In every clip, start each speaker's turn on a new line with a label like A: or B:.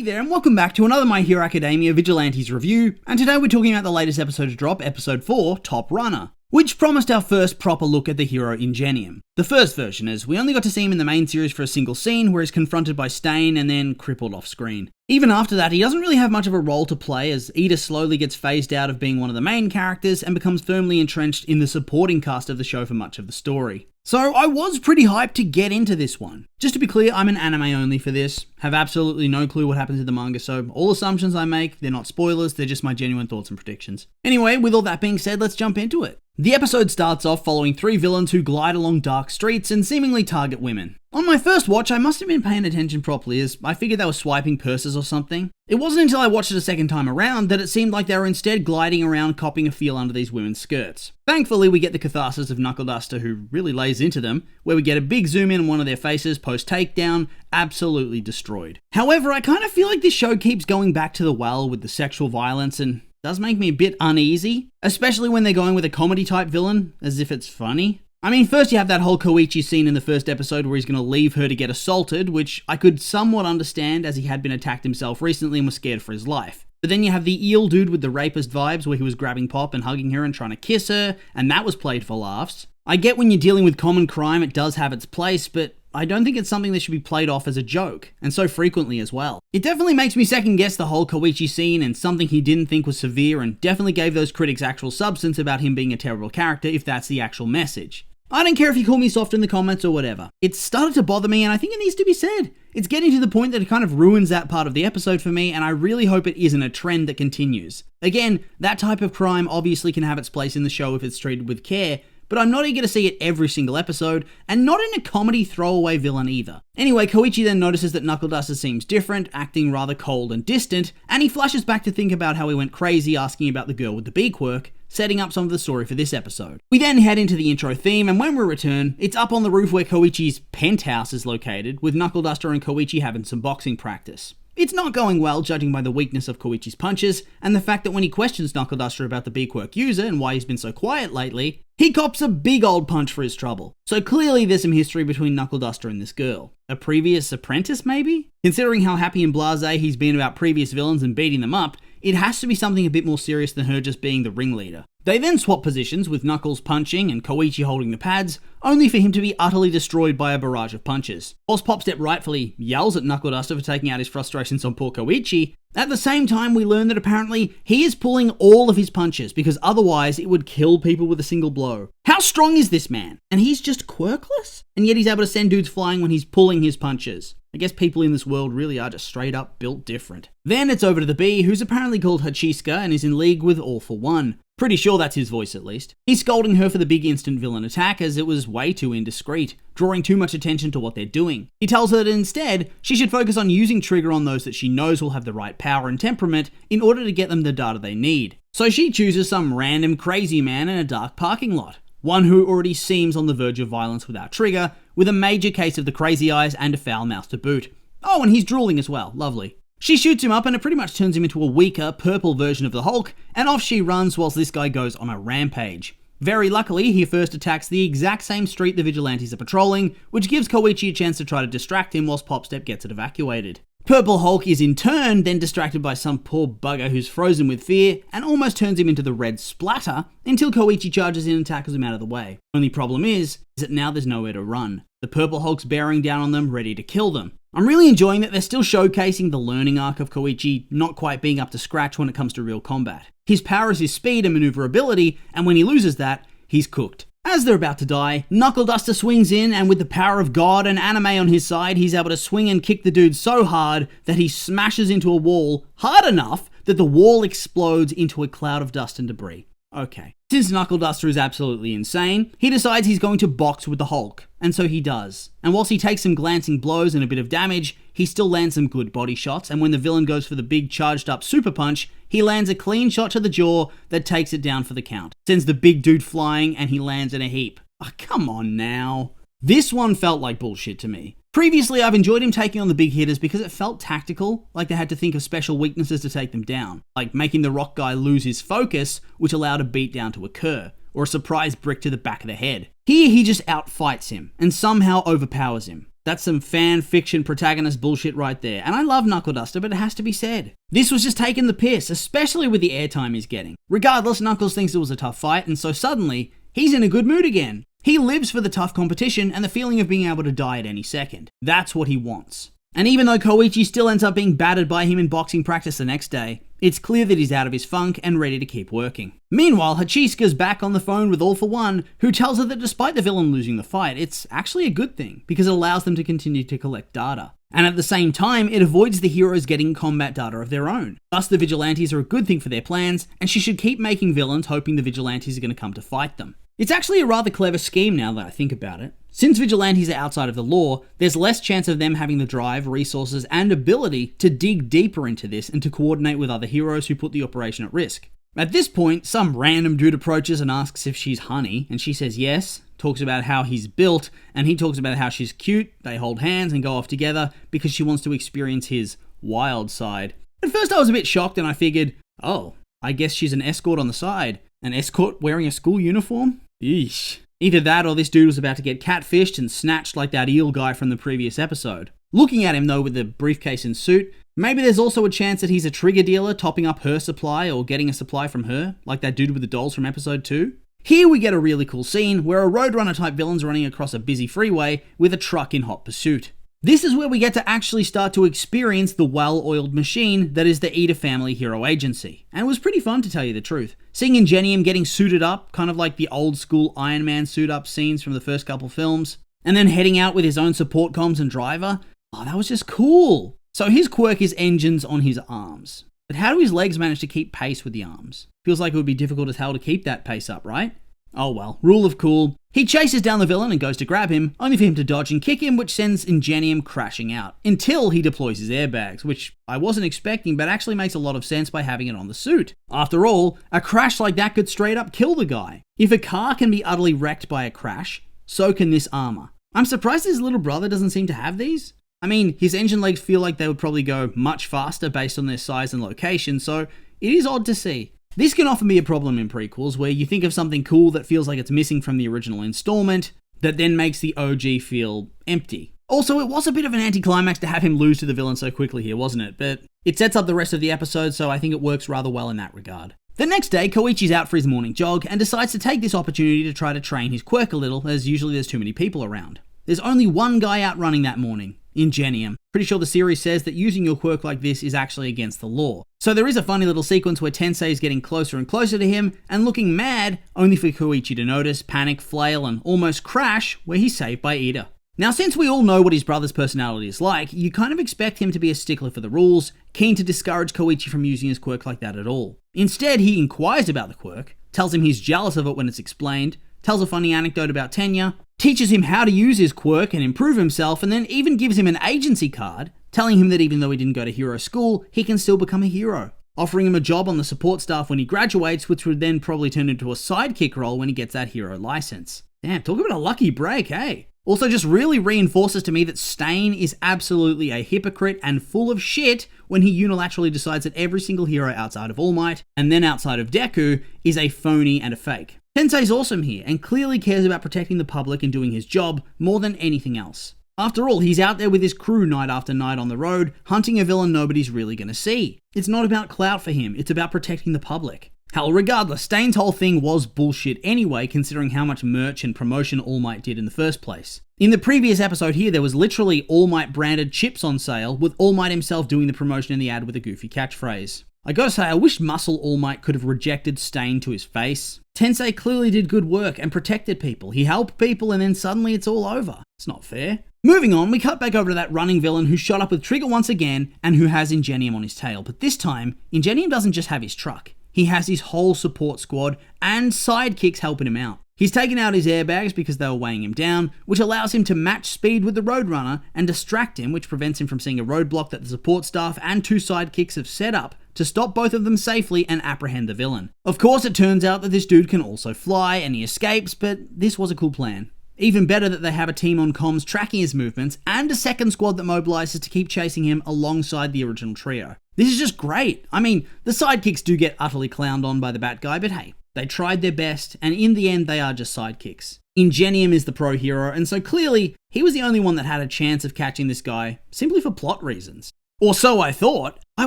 A: Hey there, and welcome back to another My Hero Academia Vigilantes review, and today we're talking about the latest episode to drop, episode 4, Top Runner, which promised our first proper look at the hero Ingenium. The first version, as we only got to see him in the main series for a single scene where he's confronted by Stain and then crippled off screen. Even after that, he doesn't really have much of a role to play, as Ida slowly gets phased out of being one of the main characters and becomes firmly entrenched in the supporting cast of the show for much of the story. So I was pretty hyped to get into this one. Just to be clear, I'm an anime only for this, have absolutely no clue what happens in the manga, so all assumptions I make, they're not spoilers, they're just my genuine thoughts and predictions. Anyway, with all that being said, let's jump into it. The episode starts off following three villains who glide along dark streets and seemingly target women. On my first watch, I must have been paying attention properly, as I figured they were swiping purses or something. It wasn't until I watched it a second time around that it seemed like they were instead gliding around copying a feel under these women's skirts. Thankfully, we get the catharsis of Knuckle Duster, who really lays into them, where we get a big zoom in on one of their faces post-takedown, absolutely destroyed. However, I kind of feel like this show keeps going back to the well with the sexual violence and does make me a bit uneasy, especially when they're going with a comedy type villain, as if it's funny. I mean, first you have that whole Koichi scene in the first episode where he's going to leave her to get assaulted, which I could somewhat understand as he had been attacked himself recently and was scared for his life. But then you have the eel dude with the rapist vibes where he was grabbing Pop and hugging her and trying to kiss her, and that was played for laughs. I get when you're dealing with common crime it does have its place, but I don't think it's something that should be played off as a joke, and so frequently as well. It definitely makes me second guess the whole Koichi scene and something he didn't think was severe, and definitely gave those critics actual substance about him being a terrible character if that's the actual message. I don't care if you call me soft in the comments or whatever. It's started to bother me and I think it needs to be said. It's getting to the point that it kind of ruins that part of the episode for me, and I really hope it isn't a trend that continues. Again, that type of crime obviously can have its place in the show if it's treated with care, but I'm not eager to see it every single episode, and not in a comedy throwaway villain either. Anyway, Koichi then notices that Knuckle Duster seems different, acting rather cold and distant, and he flashes back to think about how he went crazy asking about the girl with the bee quirk, setting up some of the story for this episode. We then head into the intro theme, and when we return, it's up on the roof where Koichi's penthouse is located, with Knuckle Duster and Koichi having some boxing practice. It's not going well, judging by the weakness of Koichi's punches, and the fact that when he questions Knuckle Duster about the B-Quirk user and why he's been so quiet lately, he cops a big old punch for his trouble. So clearly there's some history between Knuckle Duster and this girl. A previous apprentice, maybe? Considering how happy and blasé he's been about previous villains and beating them up, it has to be something a bit more serious than her just being the ringleader. They then swap positions, with Knuckles punching and Koichi holding the pads, only for him to be utterly destroyed by a barrage of punches. Whilst Popstep rightfully yells at Knuckle Duster for taking out his frustrations on poor Koichi, at the same time we learn that apparently he is pulling all of his punches because otherwise it would kill people with a single blow. How strong is this man? And he's just quirkless? And yet he's able to send dudes flying when he's pulling his punches. I guess people in this world really are just straight up built different. Then it's over to the bee, who's apparently called Hachiska and is in league with All for One. Pretty sure that's his voice at least. He's scolding her for the big instant villain attack as it was way too indiscreet, drawing too much attention to what they're doing. He tells her that instead, she should focus on using Trigger on those that she knows will have the right power and temperament in order to get them the data they need. So she chooses some random crazy man in a dark parking lot. One who already seems on the verge of violence without Trigger, with a major case of the crazy eyes and a foul mouth to boot. Oh, and he's drooling as well, lovely. She shoots him up and it pretty much turns him into a weaker, purple version of the Hulk, and off she runs whilst this guy goes on a rampage. Very luckily, he first attacks the exact same street the Vigilantes are patrolling, which gives Koichi a chance to try to distract him whilst Popstep gets it evacuated. Purple Hulk is in turn then distracted by some poor bugger who's frozen with fear and almost turns him into the red splatter until Koichi charges in and tackles him out of the way. Only problem is that now there's nowhere to run. The Purple Hulk's bearing down on them, ready to kill them. I'm really enjoying that they're still showcasing the learning arc of Koichi not quite being up to scratch when it comes to real combat. His power is his speed and maneuverability, and when he loses that, he's cooked. As they're about to die, Knuckle Duster swings in, and with the power of God and anime on his side, he's able to swing and kick the dude so hard that he smashes into a wall hard enough that the wall explodes into a cloud of dust and debris. Okay. Since Knuckle Duster is absolutely insane, he decides he's going to box with the Hulk, and so he does. And whilst he takes some glancing blows and a bit of damage, he still lands some good body shots, and when the villain goes for the big charged up super punch, he lands a clean shot to the jaw that takes it down for the count. Sends the big dude flying, and he lands in a heap. Oh, come on now. This one felt like bullshit to me. Previously, I've enjoyed him taking on the big hitters because it felt tactical, like they had to think of special weaknesses to take them down, like making the rock guy lose his focus, which allowed a beatdown to occur, or a surprise brick to the back of the head. Here, he just outfights him, and somehow overpowers him. That's some fan fiction protagonist bullshit right there. And I love Knuckle Duster, but it has to be said. This was just taking the piss, especially with the airtime he's getting. Regardless, Knuckles thinks it was a tough fight, and so suddenly, he's in a good mood again. He lives for the tough competition and the feeling of being able to die at any second. That's what he wants. And even though Koichi still ends up being battered by him in boxing practice the next day, it's clear that he's out of his funk and ready to keep working. Meanwhile, Hachisuka's back on the phone with All For One, who tells her that despite the villain losing the fight, it's actually a good thing, because it allows them to continue to collect data. And at the same time, it avoids the heroes getting combat data of their own. Thus, the Vigilantes are a good thing for their plans, and she should keep making villains hoping the Vigilantes are going to come to fight them. It's actually a rather clever scheme now that I think about it. Since Vigilantes are outside of the law, there's less chance of them having the drive, resources, and ability to dig deeper into this and to coordinate with other heroes who put the operation at risk. At this point, some random dude approaches and asks if she's Honey, and she says yes, talks about how he's built, and he talks about how she's cute. They hold hands and go off together because she wants to experience his wild side. At first I was a bit shocked and I figured, oh, I guess she's an escort on the side. An escort wearing a school uniform? Eesh. Either that or this dude was about to get catfished and snatched like that eel guy from the previous episode. Looking at him though with the briefcase and suit, maybe there's also a chance that he's a trigger dealer topping up her supply or getting a supply from her, like that dude with the dolls from episode 2. Here we get a really cool scene where a Roadrunner type villain's running across a busy freeway with a truck in hot pursuit. This is where we get to actually start to experience the well-oiled machine that is the Ida family hero agency. And it was pretty fun to tell you the truth. Seeing Ingenium getting suited up, kind of like the old school Iron Man suit up scenes from the first couple films, and then heading out with his own support comms and driver, oh, that was just cool. So his quirk is engines on his arms. But how do his legs manage to keep pace with the arms? Feels like it would be difficult as hell to keep that pace up, right? Oh well, rule of cool. He chases down the villain and goes to grab him, only for him to dodge and kick him, which sends Ingenium crashing out, until he deploys his airbags, which I wasn't expecting, but actually makes a lot of sense by having it on the suit. After all, a crash like that could straight up kill the guy. If a car can be utterly wrecked by a crash, so can this armor. I'm surprised his little brother doesn't seem to have these. I mean, his engine legs feel like they would probably go much faster based on their size and location, so it is odd to see. This can often be a problem in prequels, where you think of something cool that feels like it's missing from the original installment, that then makes the OG feel empty. Also, it was a bit of an anticlimax to have him lose to the villain so quickly here, wasn't it? But it sets up the rest of the episode, so I think it works rather well in that regard. The next day, Koichi's out for his morning jog and decides to take this opportunity to try to train his quirk a little, as usually there's too many people around. There's only one guy out running that morning, Ingenium. Pretty sure the series says that using your quirk like this is actually against the law. So there is a funny little sequence where Tensei is getting closer and closer to him and looking mad, only for Koichi to notice, panic, flail, and almost crash where he's saved by Ida. Now, since we all know what his brother's personality is like, you kind of expect him to be a stickler for the rules, keen to discourage Koichi from using his quirk like that at all. Instead, he inquires about the quirk, tells him he's jealous of it when it's explained, tells a funny anecdote about Tenya, teaches him how to use his quirk and improve himself, and then even gives him an agency card, telling him that even though he didn't go to hero school, he can still become a hero. Offering him a job on the support staff when he graduates, which would then probably turn into a sidekick role when he gets that hero license. Damn, talk about a lucky break, hey? Also just really reinforces to me that Stain is absolutely a hypocrite and full of shit when he unilaterally decides that every single hero outside of All Might, and then outside of Deku, is a phony and a fake. Tensei's awesome here, and clearly cares about protecting the public and doing his job more than anything else. After all, he's out there with his crew night after night on the road, hunting a villain nobody's really gonna see. It's not about clout for him, it's about protecting the public. Hell, regardless, Stain's whole thing was bullshit anyway, considering how much merch and promotion All Might did in the first place. In the previous episode here, there was literally All Might branded chips on sale, with All Might himself doing the promotion in the ad with a goofy catchphrase. I gotta say, I wish Muscle All Might could have rejected Stain to his face. Tensei clearly did good work and protected people. He helped people and then suddenly it's all over. It's not fair. Moving on, we cut back over to that running villain who shot up with Trigger once again and who has Ingenium on his tail. But this time, Ingenium doesn't just have his truck. He has his whole support squad and sidekicks helping him out. He's taken out his airbags because they were weighing him down, which allows him to match speed with the Roadrunner and distract him, which prevents him from seeing a roadblock that the support staff and two sidekicks have set up to stop both of them safely and apprehend the villain. Of course, it turns out that this dude can also fly and he escapes, but this was a cool plan. Even better that they have a team on comms tracking his movements and a second squad that mobilizes to keep chasing him alongside the original trio. This is just great. I mean, the sidekicks do get utterly clowned on by the Bat Guy, but hey, they tried their best, and in the end, they are just sidekicks. Ingenium is the pro hero, and so clearly he was the only one that had a chance of catching this guy, simply for plot reasons. Or so I thought. I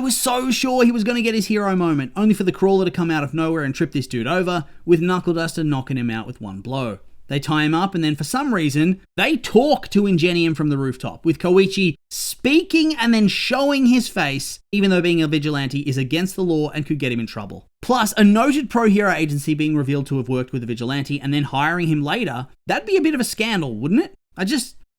A: was so sure he was going to get his hero moment, only for the crawler to come out of nowhere and trip this dude over, with Knuckle Duster knocking him out with one blow. They tie him up, and then for some reason, they talk to Ingenium from the rooftop, with Koichi speaking and then showing his face, even though being a vigilante is against the law and could get him in trouble. Plus, a noted pro-hero agency being revealed to have worked with a vigilante and then hiring him later, that'd be a bit of a scandal, wouldn't it?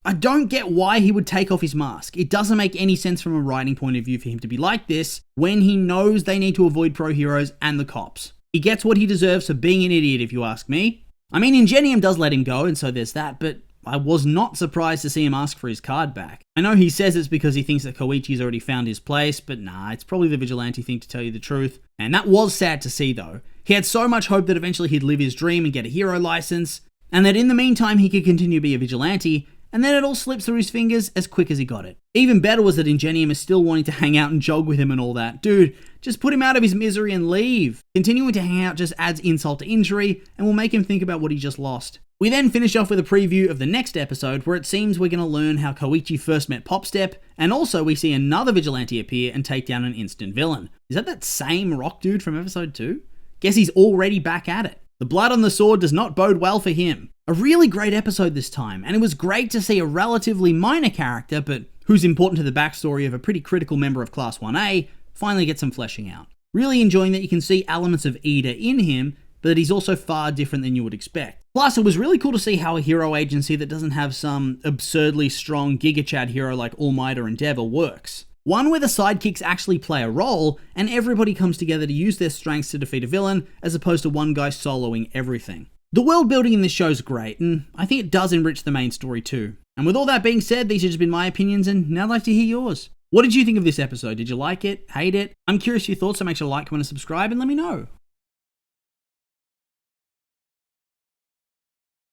A: I don't get why he would take off his mask. It doesn't make any sense from a writing point of view for him to be like this when he knows they need to avoid pro-heroes and the cops. He gets what he deserves for being an idiot, if you ask me. I mean, Ingenium does let him go, and so there's that, but I was not surprised to see him ask for his card back. I know he says it's because he thinks that Koichi's already found his place, but nah, it's probably the vigilante thing to tell you the truth. And that was sad to see, though. He had so much hope that eventually he'd live his dream and get a hero license, and that in the meantime he could continue to be a vigilante, and then it all slips through his fingers as quick as he got it. Even better was that Ingenium is still wanting to hang out and jog with him and all that. Dude, just put him out of his misery and leave. Continuing to hang out just adds insult to injury and will make him think about what he just lost. We then finish off with a preview of the next episode where it seems we're going to learn how Koichi first met Popstep, and also we see another vigilante appear and take down an instant villain. Is that same rock dude from episode 2? Guess he's already back at it. The blood on the sword does not bode well for him. A really great episode this time, and it was great to see a relatively minor character, but who's important to the backstory of a pretty critical member of Class 1A, finally get some fleshing out. Really enjoying that you can see elements of Ida in him, but that he's also far different than you would expect. Plus, it was really cool to see how a hero agency that doesn't have some absurdly strong Giga Chad hero like All Might or Endeavor works. One where the sidekicks actually play a role, and everybody comes together to use their strengths to defeat a villain, as opposed to one guy soloing everything. The world building in this show is great, and I think it does enrich the main story too. And with all that being said, these have just been my opinions, and now I'd like to hear yours. What did you think of this episode? Did you like it? Hate it? I'm curious your thoughts, so make sure to like, comment, and subscribe, and let me know.